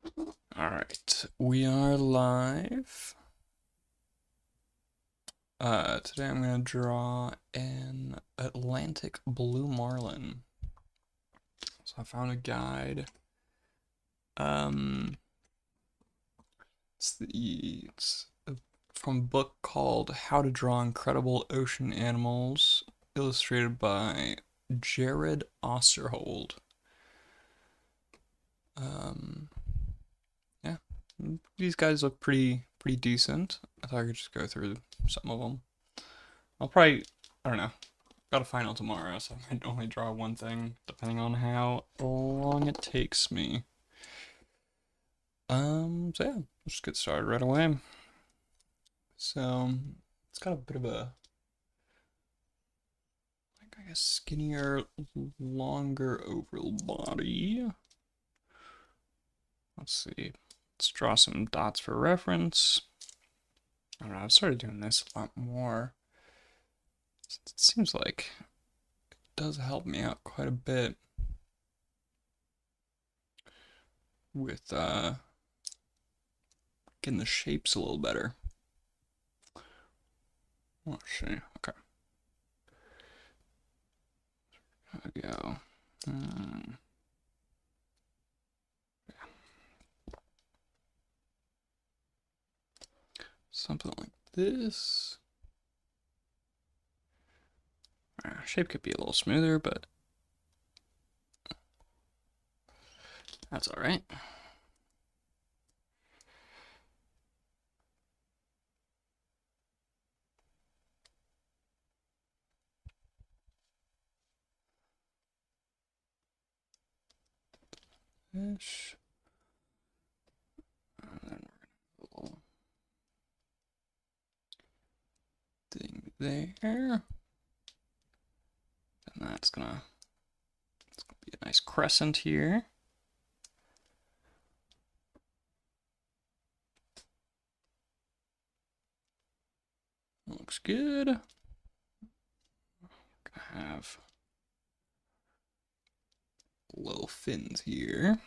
All right, we are live. Today I'm gonna draw an Atlantic blue marlin. So I found a guide. Um, it's from a book called How to Draw Incredible Ocean Animals, illustrated by Jared Osterhold. Um, yeah, these guys look pretty decent. I thought I could just go through some of them. I'll probably, I don't know, got a final tomorrow, so I might only draw one thing, depending on how long it takes me. So yeah, let's just get started right away. So, it's got a bit of a, like, I guess, skinnier, longer oval body. Let's see. Let's draw some dots for reference. I don't know, I've started doing this a lot more. It seems like it does help me out quite a bit with getting the shapes a little better. Let's see. Okay. There we go. Something like this. Shape could be a little smoother, but that's all right. Ish. And then we're gonna do a little thing there. And it's gonna be a nice crescent here. Looks good. Gonna have little fins here.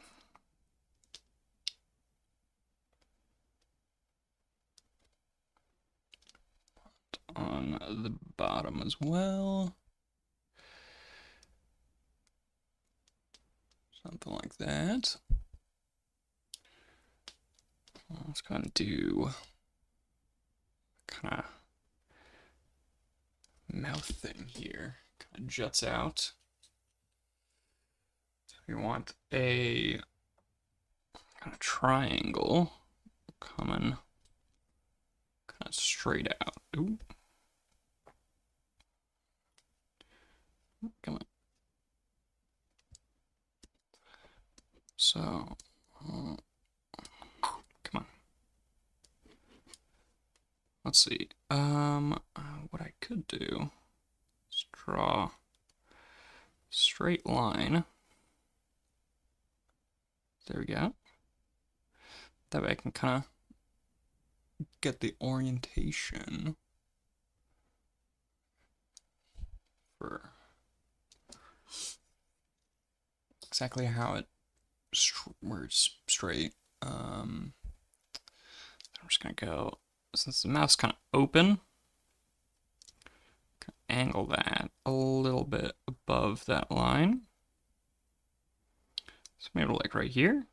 On the bottom as well. Something like that. Let's kind of do kind of mouth thing here. Kind of juts out. We want a kind of triangle coming kind of straight out. Ooh. Come on. So, come on. Let's see. What I could do is draw a straight line. There we go. That way I can kind of get the orientation for exactly how where it's straight. I'm just gonna go, since the mouth's kind of open, angle that a little bit above that line. So maybe like right here.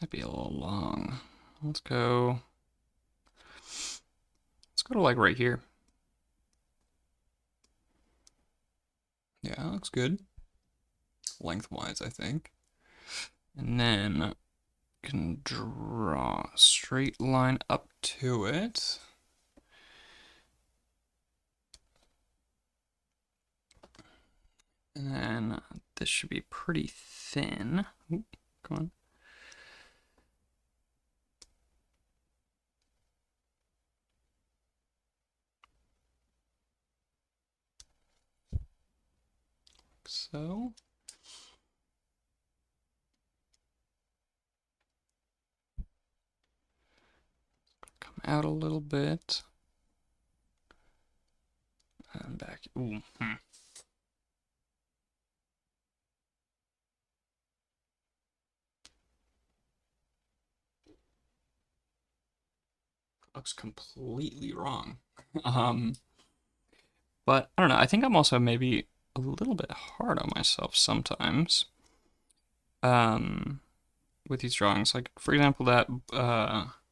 Might be a little long. Let's go to like right here. Yeah, that looks good. Lengthwise, I think. And then can draw a straight line up to it. And then this should be pretty thin. Ooh, come on. Like so. Come out a little bit. And back. Ooh. looks completely wrong. Um, but I don't know. I think I'm also maybe a little bit hard on myself sometimes. Um, with these drawings, like for example, that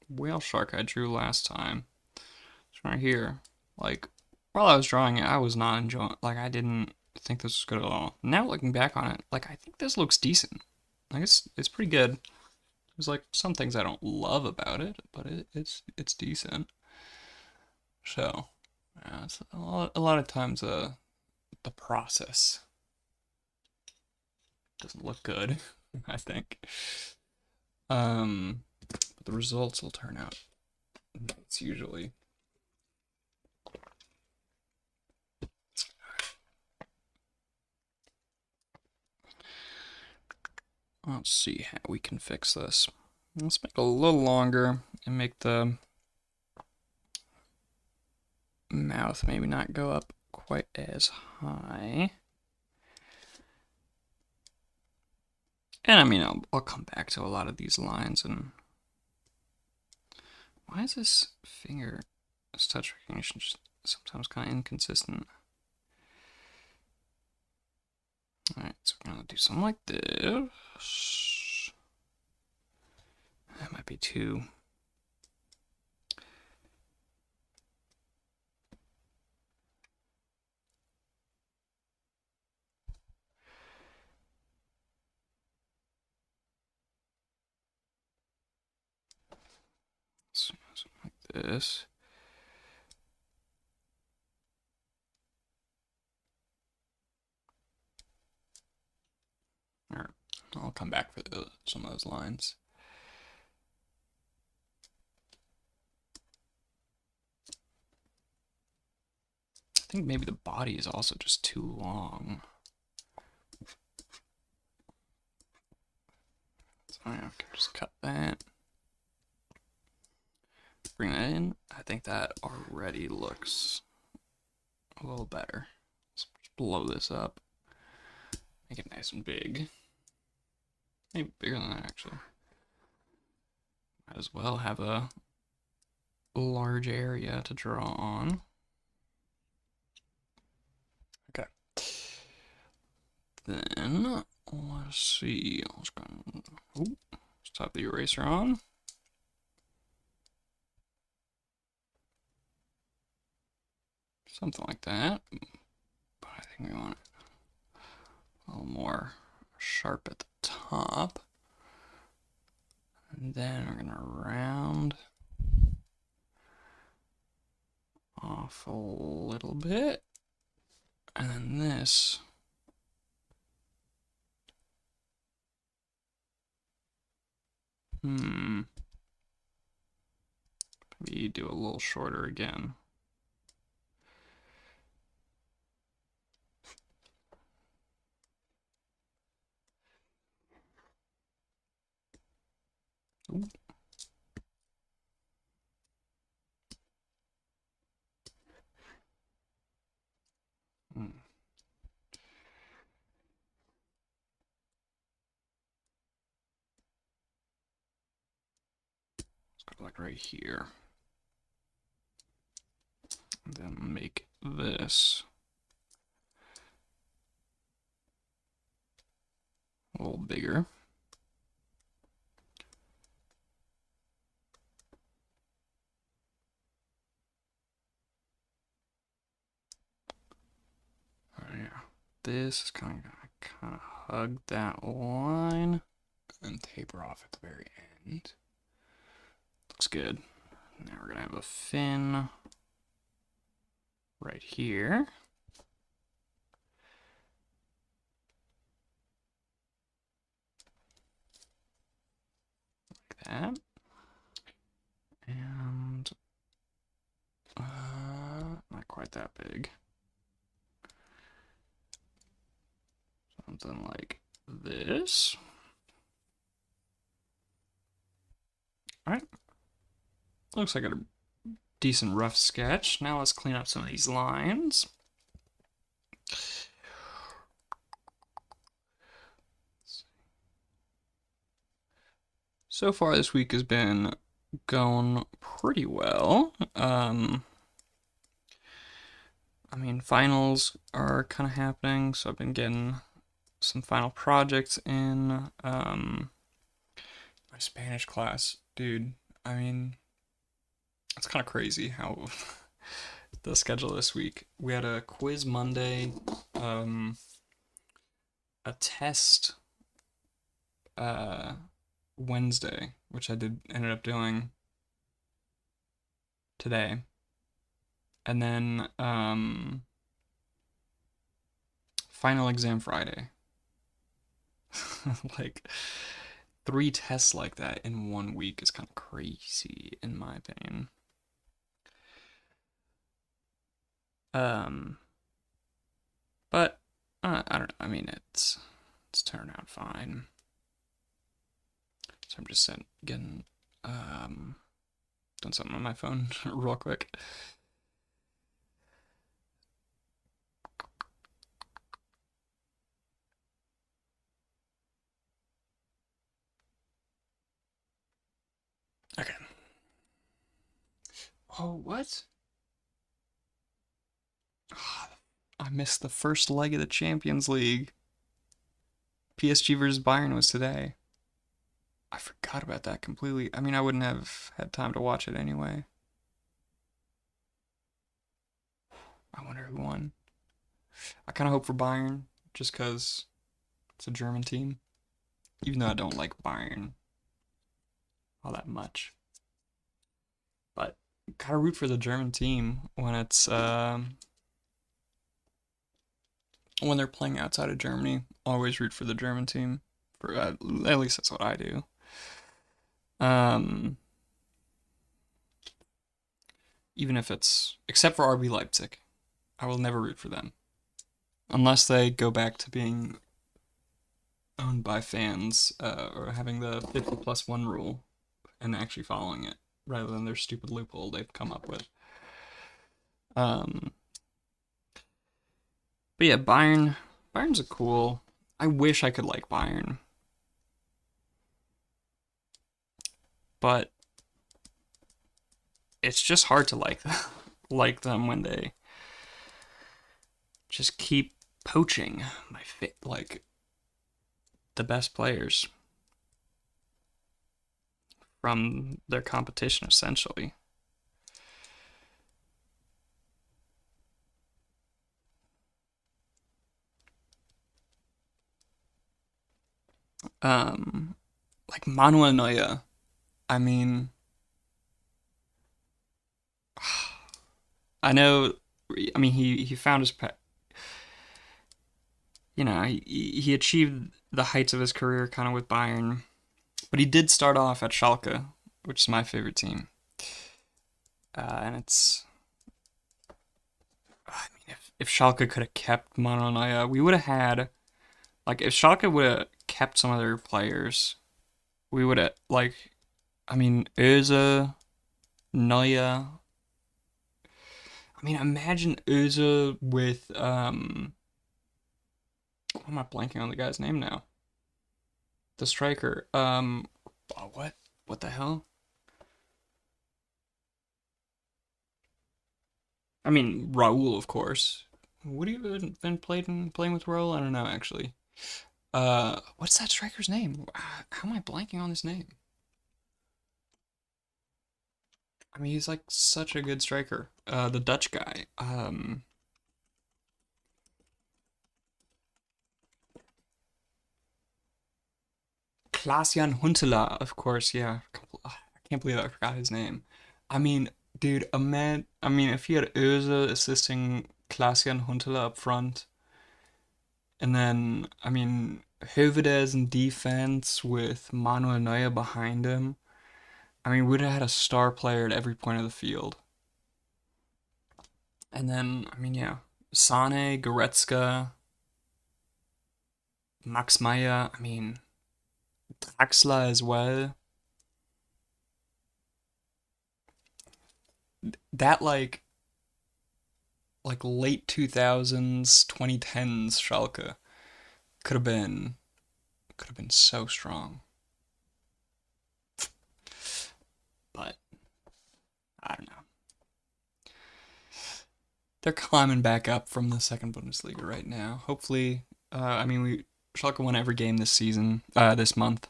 whale shark I drew last time. It's right here. Like while I was drawing it, I was not enjoying. Like I didn't think this was good at all. Now looking back on it, like I think this looks decent. Like it's pretty good. There's like some things I don't love about it, but it's decent. So yeah, it's a lot of times the process doesn't look good. I think. But the results will turn out. It's usually. Let's see how we can fix this. Let's make it a little longer and make the mouth maybe not go up quite as high. And I mean, I'll come back to a lot of these lines. And why is this finger, this touch recognition, just sometimes kind of inconsistent? Alright, so we're gonna do something like this. That might be too. Something like this. Alright, I'll come back for some of those lines. I think maybe the body is also just too long. So I can just cut that. Bring that in. I think that already looks a little better. Let's just blow this up. Make it nice and big. Maybe bigger than that, actually. Might as well have a large area to draw on. Okay. Then, let's see. Let's tap the eraser on. Something like that. But I think we want it a little more sharp at the top. And then we're gonna round off a little bit. And then this. Maybe do a little shorter again. Ooh. Let's go like right here. And then make this a little bigger. Oh yeah, this is kind of hug that line and taper off at the very end. Looks good. Now we're gonna have a fin right here. Like that. And not quite that big. Something like this. All right. Looks like a decent rough sketch. Now let's clean up some of these lines. So far this week has been going pretty well. I mean, finals are kind of happening, so I've been getting some final projects in. My Spanish class, dude. I mean, it's kind of crazy how the schedule this week. We had a quiz Monday, um, a test uh, Wednesday, which I did ended up doing today, and then final exam Friday. Like 3 tests like that in 1 week is kind of crazy, in my opinion. Um, but I don't know. I mean, it's turned out fine. So I'm just getting doing something on my phone real quick. Okay. Oh, what? I missed the first leg of the Champions League. PSG versus Bayern was today. I forgot about that completely. I mean, I wouldn't have had time to watch it anyway. I wonder who won. I kind of hope for Bayern, just because it's a German team. Even though I don't like Bayern all that much. But gotta root for the German team when they're playing outside of Germany. Always root for the German team. For at least that's what I do. Um, Even if it's except for RB Leipzig, I will never root for them unless they go back to being owned by fans or having the 50+1 rule and actually following it rather than their stupid loophole they've come up with. Um, but yeah, Bayern's a cool. I wish I could like Bayern, but it's just hard to like them, like them when they just keep poaching like the best players from their competition, essentially. Um, like Manuel Neuer. I mean, I know. I mean, he found his, he achieved the heights of his career kind of with Bayern, but he did start off at Schalke, which is my favorite team. And it's, I mean, if Schalke could have kept Manuel Neuer, we would have had like if Schalke would have kept some of their players, we would have like, I mean, Özil, Neuer. I mean, imagine Özil with why am I blanking on the guy's name now? The striker. Oh, what? What the hell? I mean, Raul, of course. Would he have been playing with Raul? I don't know actually. What's that striker's name? How am I blanking on his name? I mean, he's like such a good striker. The Dutch guy. Klaas-Jan Huntelaar, of course. Yeah, I can't believe I forgot his name. I mean, dude, I mean, if you had Özil assisting Klaas-Jan Huntelaar up front, and then, I mean, Hövedes in defense with Manuel Neuer behind him. I mean, we'd have had a star player at every point of the field. And then, I mean, yeah, Sane, Goretzka, Max Meyer. I mean, Draxler as well. That like late 2000s, 2010s Schalke could have been so strong. But they're climbing back up from the second Bundesliga right now. Hopefully, I mean, Schalke won every game this season, this month,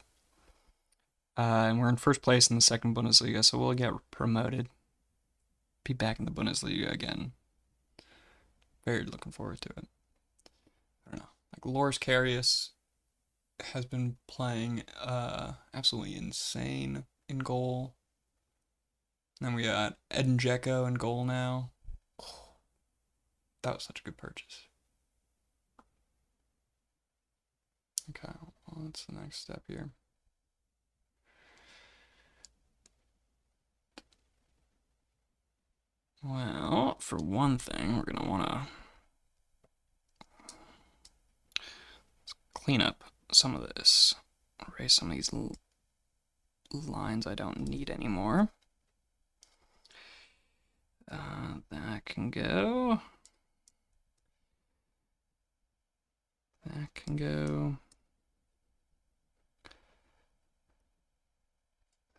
and we're in first place in the second Bundesliga, so we'll get promoted. Be back in the Bundesliga again. Very looking forward to it. I don't know. Like Loris Karius has been playing absolutely insane in goal. And then we got Edin Dzeko in goal now. Oh, that was such a good purchase. Okay, well, what's the next step here? Well, for one thing, we're going to want to clean up some of this. Erase some of these lines I don't need anymore. That can go. That can go.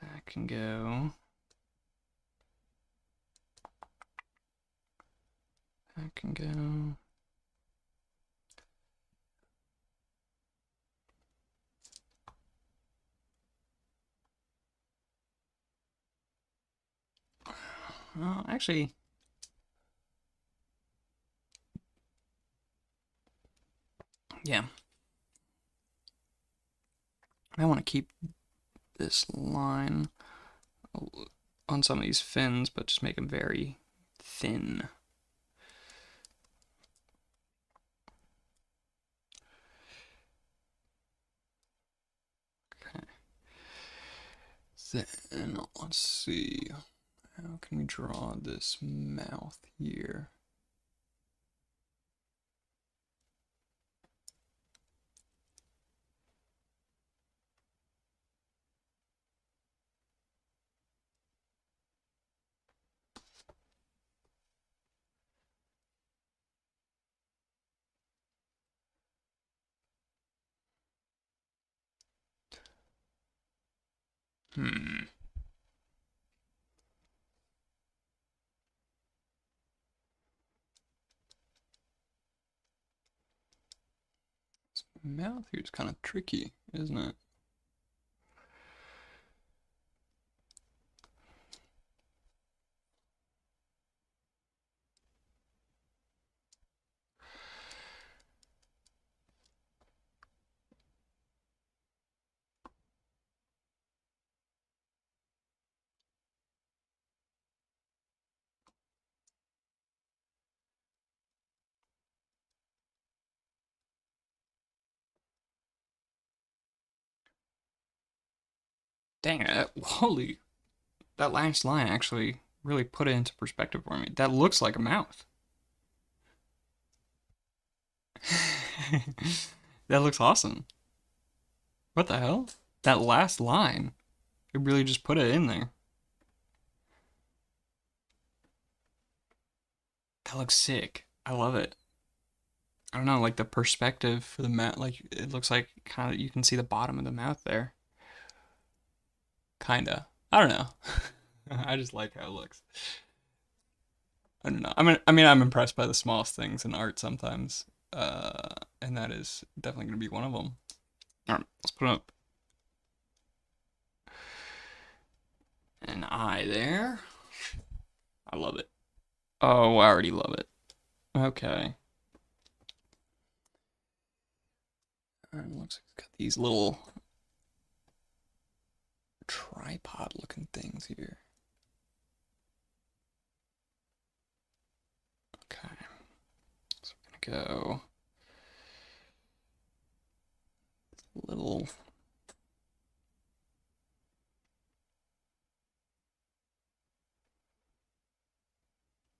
That can go. That can go. Well, actually, yeah. I want to keep this line on some of these fins, but just make them very thin. Okay. Then let's see. How can we draw this mouth here? Hmm. This mouth here is kind of tricky, isn't it? Dang it. Holy. That last line actually really put it into perspective for me. That looks like a mouth. That looks awesome. What the hell? That last line, it really just put it in there. That looks sick. I love it. I don't know, like the perspective for the mouth, like it looks like kind of you can see the bottom of the mouth there. Kinda. I don't know. I just like how it looks. I don't know. I mean, I'm impressed by the smallest things in art sometimes, and that is definitely gonna be one of them. All right, let's put up an eye there. I love it. Oh, I already love it. Okay. It looks like it's got these little tripod looking things here. Okay. So we're gonna go little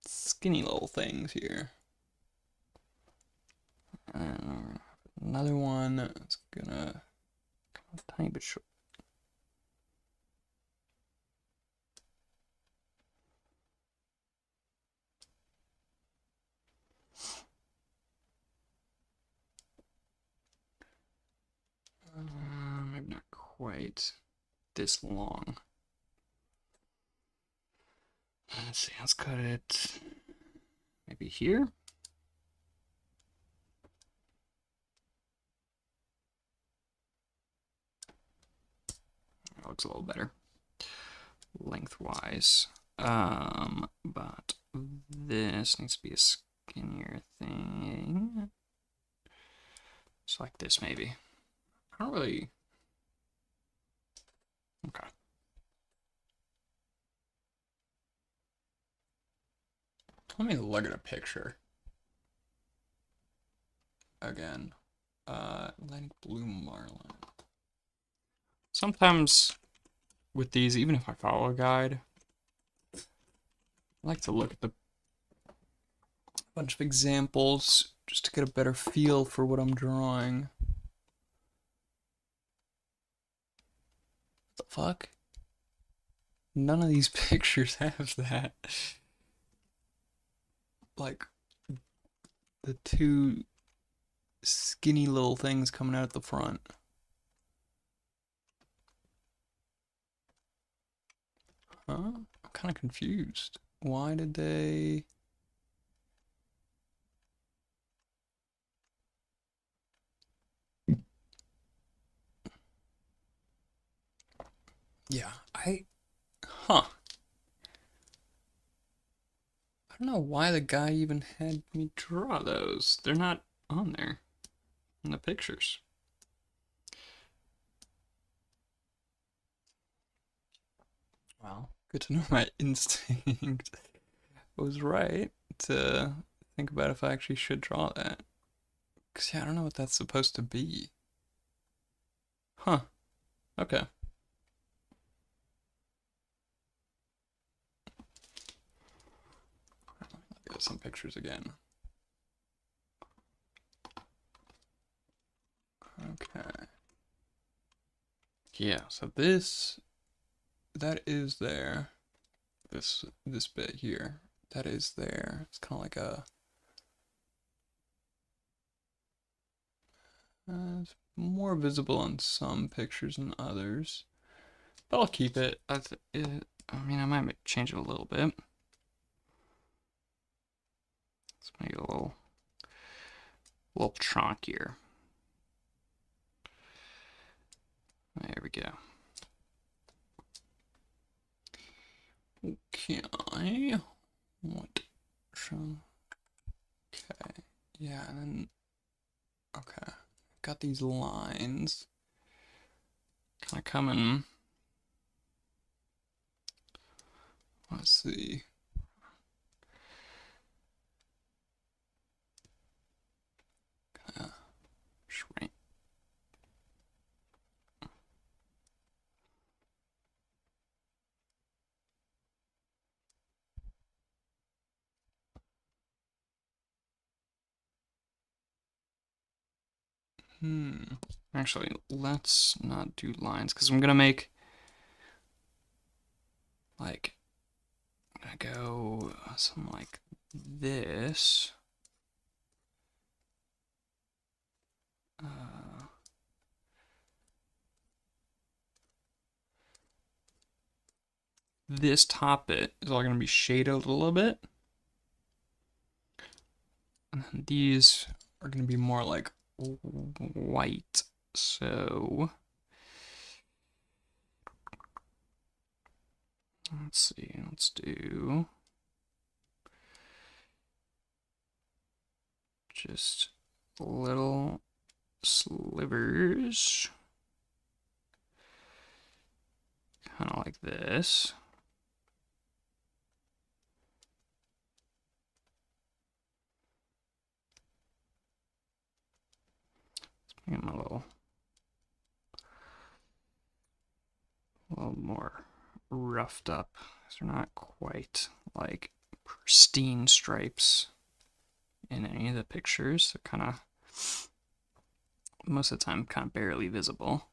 skinny little things here. And another one that's gonna come a tiny bit short. Maybe not quite this long. Let's see, let's cut it maybe here. That looks a little better lengthwise. But this needs to be a skinnier thing. Just like this, maybe. I don't really... Okay. Let me look at a picture. Again. Atlantic Blue Marlin. Sometimes with these, even if I follow a guide, I like to look at the bunch of examples just to get a better feel for what I'm drawing. What the fuck? None of these pictures have that. Like, the two skinny little things coming out at the front. Huh? I'm kind of confused. Why did they... Yeah, Huh. I don't know why the guy even had me draw those. They're not on there in the pictures. Well, good to know my instinct was right to think about if I actually should draw that. Because, yeah, I don't know what that's supposed to be. Huh. Okay. Look at some pictures again. Okay. Yeah, so that is there. This bit here, that is there. It's kind of like a... it's more visible on some pictures than others. But I'll keep it. I mean, I might change it a little bit. Let's make it a little chonkier. There we go. Okay. What? Okay. Yeah, and then... Okay. Got these lines. Kind of coming... Let's see. Kind of shrink. Actually, let's not do lines, because I'm gonna make, like, I'm gonna go something like this. This top bit is all gonna be shaded a little bit. And then these are gonna be more like white. So let's see, let's do just little slivers, kind of like this. Let's make them a little more roughed up. They're not quite like pristine stripes in any of the pictures. They're kind of, most of the time, kind of barely visible.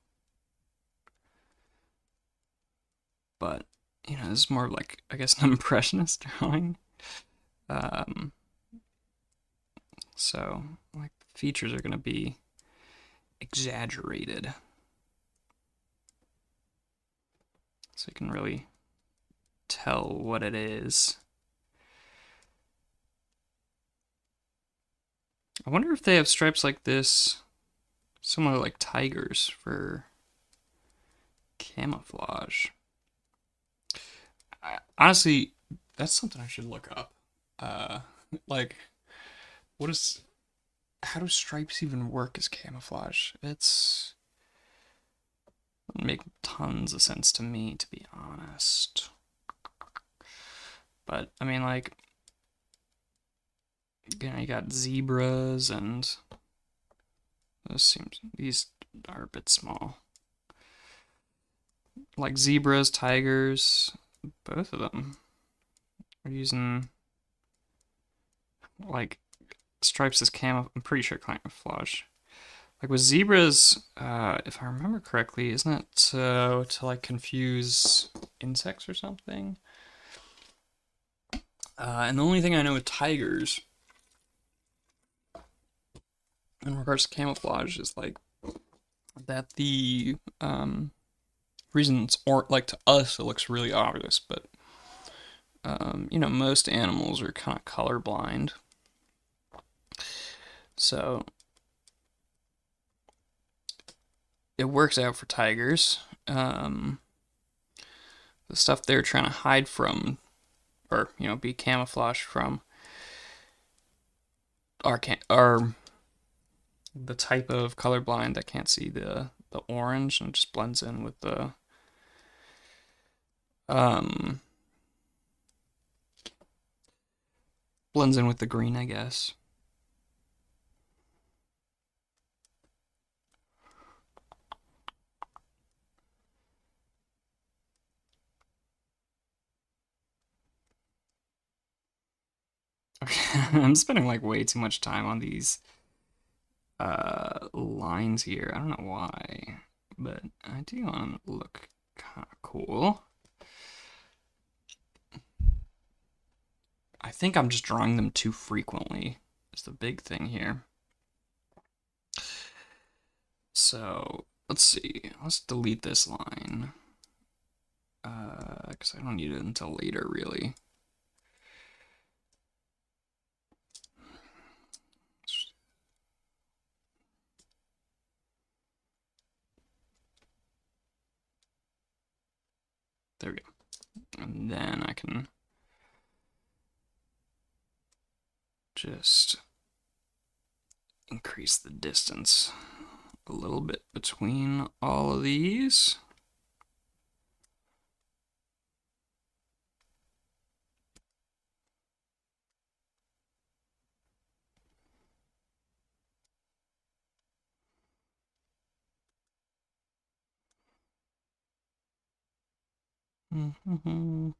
But, you know, this is more like, I guess, an impressionist drawing. So, like, the features are going to be exaggerated. So you can really tell what it is. I wonder if they have stripes like this, similar like tigers for camouflage. Honestly, that's something I should look up. Uh, like, what is, how do stripes even work as camouflage? It's doesn't make tons of sense to me, to be honest. But I mean, like, you got zebras, and these are a bit small. Like zebras, tigers, both of them are using like stripes as camo. I'm pretty sure camouflage. Like with zebras, if I remember correctly, isn't it to like confuse insects or something? And the only thing I know with tigers in regards to camouflage is like that the reasons, or like to us it looks really obvious, but most animals are kind of colorblind, so it works out for tigers. The stuff they're trying to hide from, or be camouflaged from, are the type of colorblind that can't see the orange and just blends in with the um green, I guess. Okay. I'm spending like way too much time on these lines here. I don't know why, but I do want to look kind of cool. I think I'm just drawing them too frequently is the big thing here. So let's see. Let's delete this line. Because I don't need it until later, really. There we go. And then I can just increase the distance a little bit between all of these. Mm-hmm.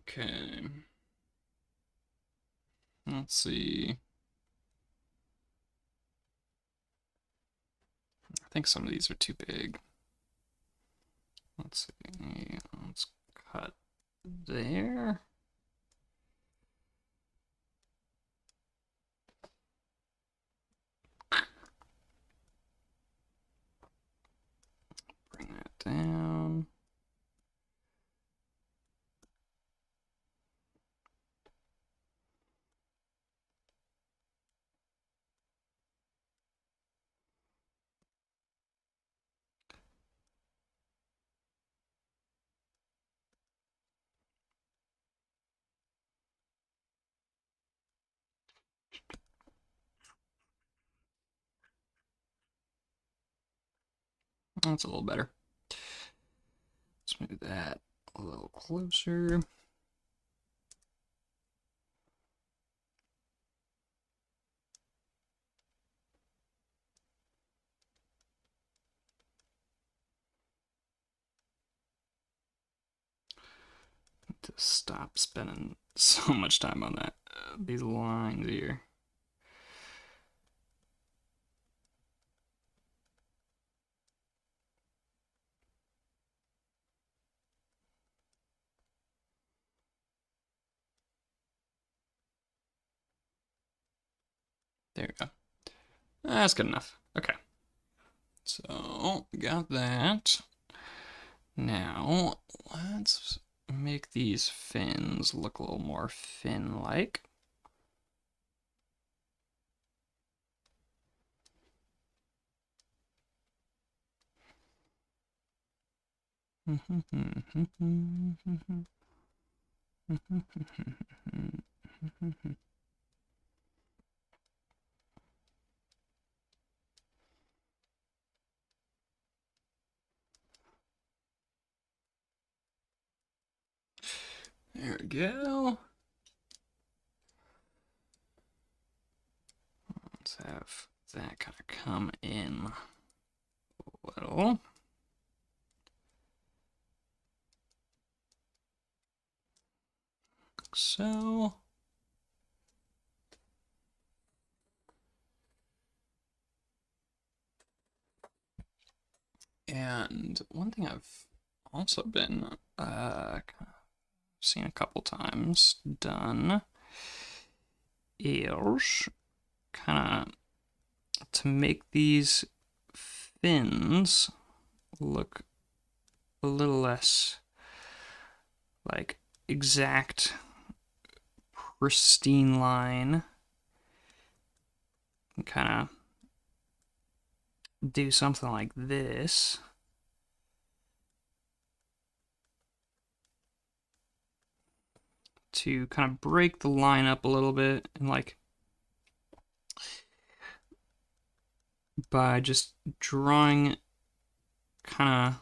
Okay. Let's see. I think some of these are too big. Let's see. Let's cut there. Bring that down. That's a little better. Let's move that a little closer. To stop spending so much time on that these lines here. There we go. That's good enough. Okay. So, got that. Now, let's make these fins look a little more fin-like. There we go. Let's have that kind of come in a little. Like so. And one thing I've also been seen a couple times done is kind of to make these fins look a little less like exact pristine line, and kind of do something like this. To kind of break the line up a little bit, and like by just drawing kind of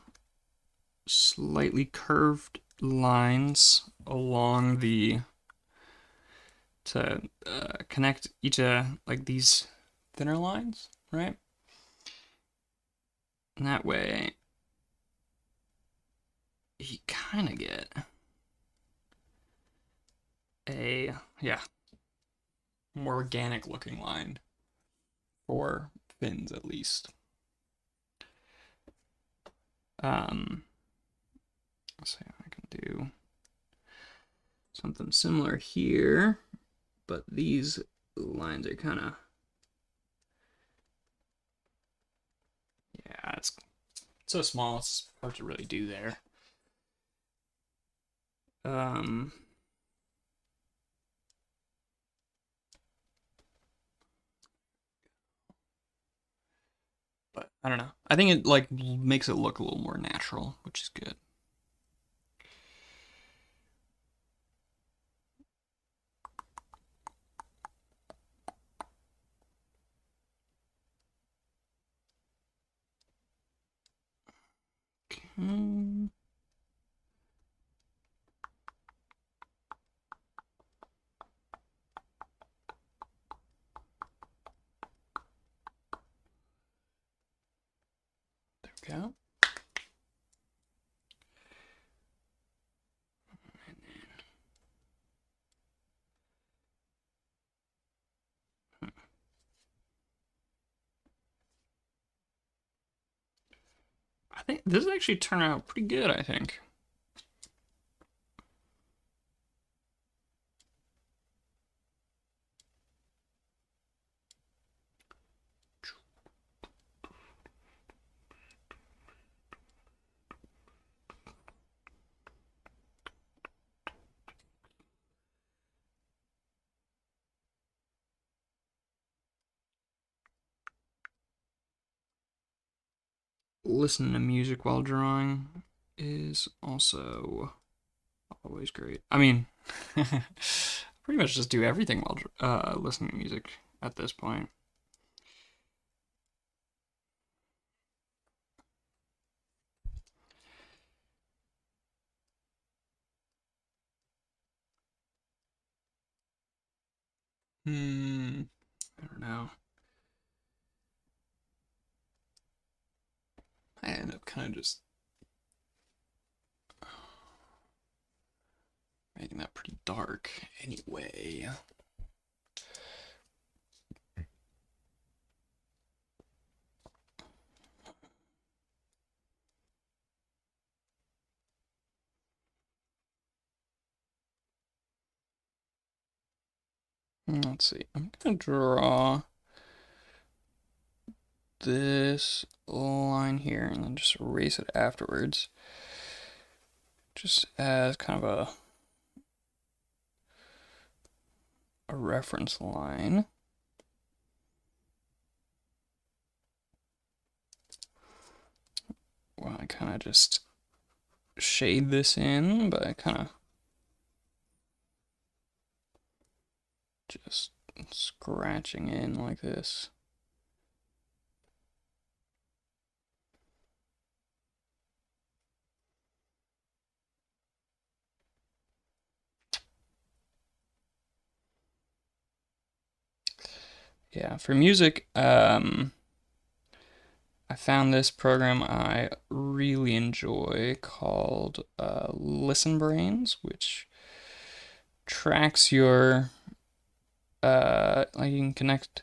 slightly curved lines along the to connect each like these thinner lines, right? And that way you kind of get a more organic looking line for fins at least. Let's see, I can do something similar here, but these lines are kind of, yeah, it's so small, it's hard to really do there. But I don't know. I think it like makes it look a little more natural, which is good. Okay. There we go. I think this actually turned out pretty good, I think. Listening to music while drawing is also always great. I mean, pretty much just do everything while listening to music at this point. I don't know. I end up kind of just making that pretty dark anyway. Let's see. I'm gonna draw this line here and then just erase it afterwards. Just as kind of a reference line. Well, I kind of just shade this in by kind of just scratching in like this. Yeah, for music, I found this program I really enjoy called Listen Brains, which tracks your like you can connect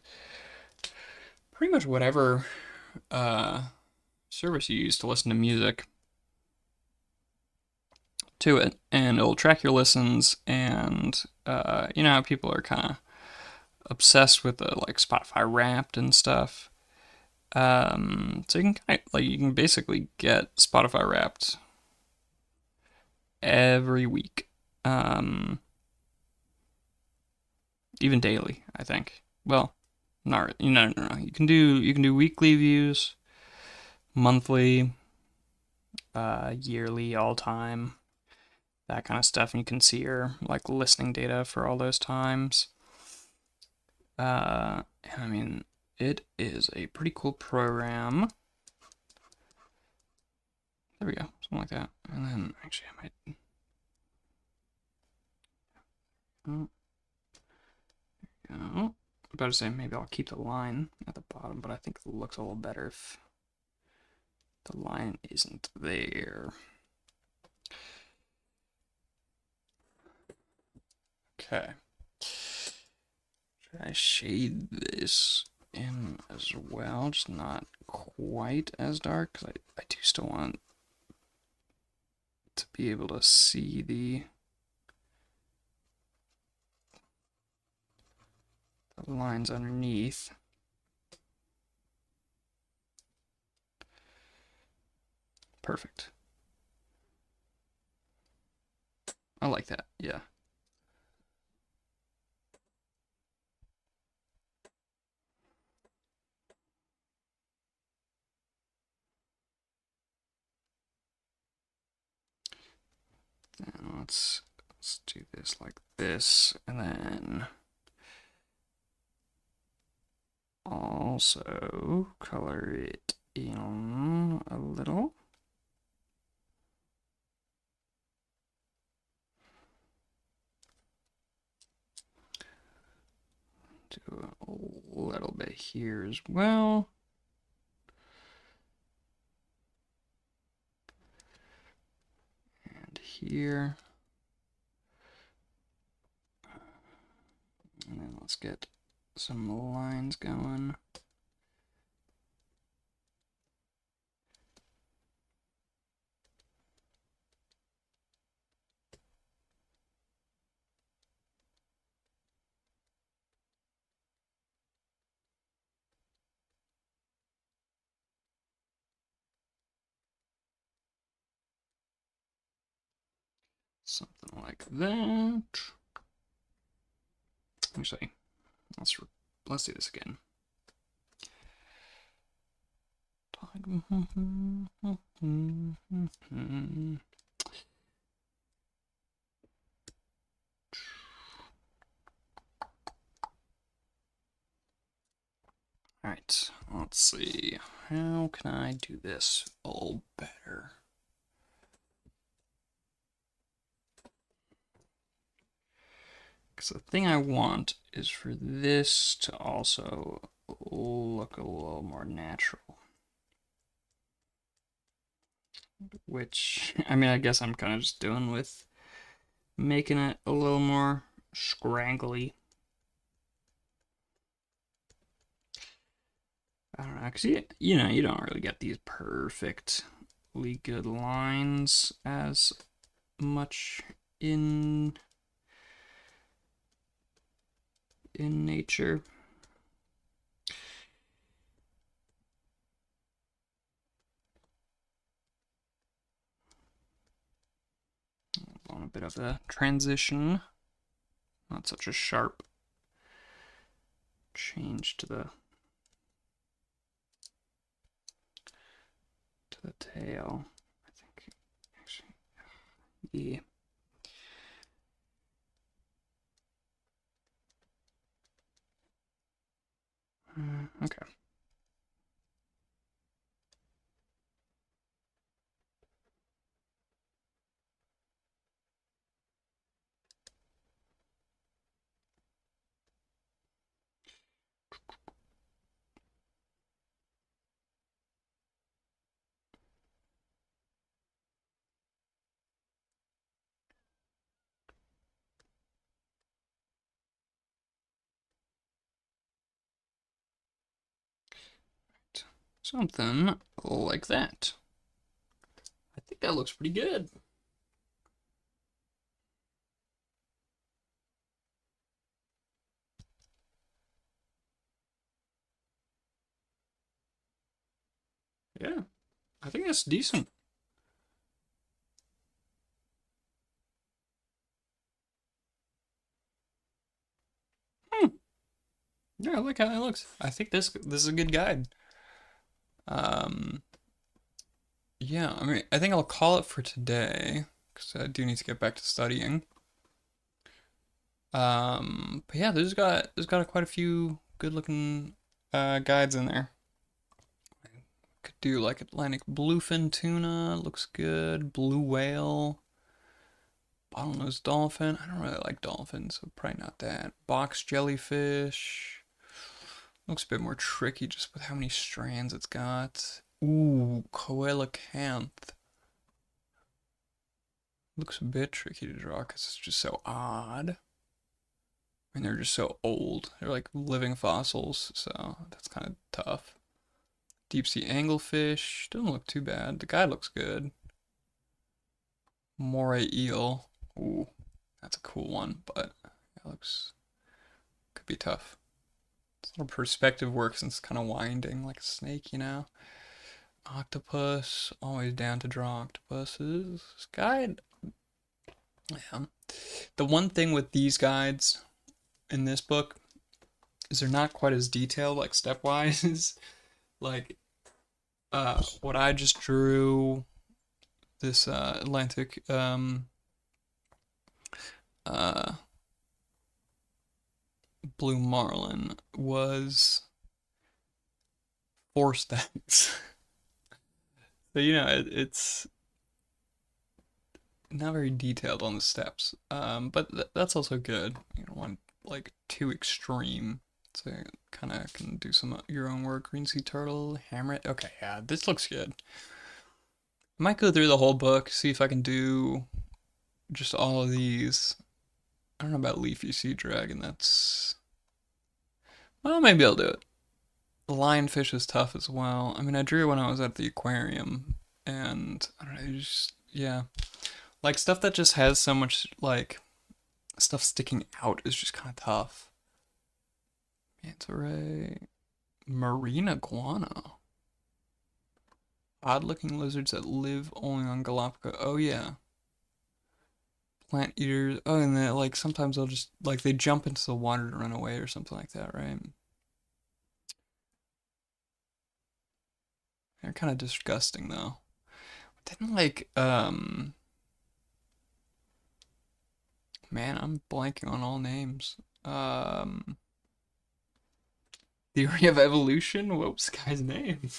pretty much whatever service you use to listen to music to it, and it'll track your listens. And you know how people are kind of obsessed with the like Spotify Wrapped and stuff. So you can like you can basically get Spotify Wrapped every week, even daily. I think. Well, not really. No. You can do weekly views, monthly, yearly, all time, that kind of stuff, and you can see your like listening data for all those times. I mean, it is a pretty cool program. There we go, something like that. And then actually, I might. Oh, there we go. I'm about to say maybe I'll keep the line at the bottom, but I think it looks a little better if the line isn't there. Okay. Should I shade this in as well? Just not quite as dark, because I do still want to be able to see the lines underneath. Perfect. I like that, yeah. Then let's do this like this, and then also color it in a little. Do a little bit here as well. And here. And then let's get some lines going. Something like that. Actually, let's do this again. Alright, let's see. How can I do this a little better? Because the thing I want is for this to also look a little more natural. Which, I mean, I guess I'm kind of just doing with making it a little more scraggly. I don't know, because you know, you don't really get these perfectly good lines as much in nature. bit of a transition. Not such a sharp change to the tail. I think actually, yeah. Okay. Something like that. I think that looks pretty good. Yeah, I think that's decent. Hmm. Yeah, I like how that looks. I think this is a good guide. Um, yeah, I mean, I think I'll call it for today because I do need to get back to studying. But yeah, there's got quite a few good looking guides in there. Could do like Atlantic bluefin tuna, looks good. Blue whale, bottlenose dolphin. I don't really like dolphins, so probably not that. Box jellyfish. Looks a bit more tricky just with how many strands it's got. Ooh, coelacanth. Looks a bit tricky to draw because it's just so odd. And they're just so old. They're like living fossils, so that's kind of tough. Deep sea anglefish. Doesn't look too bad. The guy looks good. Moray eel. Ooh, that's a cool one, but it looks could be tough. It's a little perspective work since it's kind of winding like a snake, you know. Octopus. Always down to draw octopuses. This guide. Yeah. The one thing with these guides in this book is they're not quite as detailed, like stepwise. Like what I just drew, this Atlantic uh, blue marlin was 4 stacks. So you know it's not very detailed on the steps, but that's also good. You don't want like too extreme. So kind of can do some your own work. Green sea turtle, hammer it. Okay, yeah, this looks good. I might go through the whole book, see if I can do just all of these. I don't know about leafy sea dragon. That's well, maybe I'll do it. The lionfish is tough as well. I mean, I drew when I was at the aquarium, and I don't know, just yeah, like stuff that just has so much like stuff sticking out is just kind of tough. Manta ray, marine iguana, odd-looking lizards that live only on Galapagos. Oh yeah, plant eaters. Oh, and then like sometimes they'll just like they jump into the water to run away or something like that, right? They're kind of disgusting though. Didn't like man, I'm blanking on all names. Theory of Evolution? What was the guy's name?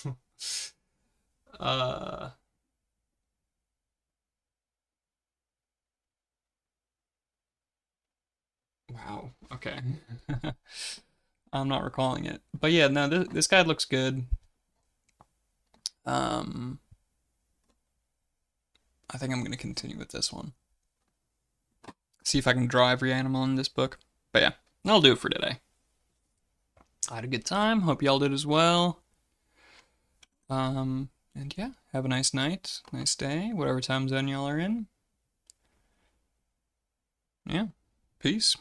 uh wow. Okay. I'm not recalling it. But yeah, no, this guy looks good. Um I think I'm gonna continue with this one. See if I can draw every animal in this book. But yeah, that'll do it for today. I had a good time. Hope y'all did as well. And yeah, have a nice night, nice day, whatever time zone y'all are in. Yeah, peace.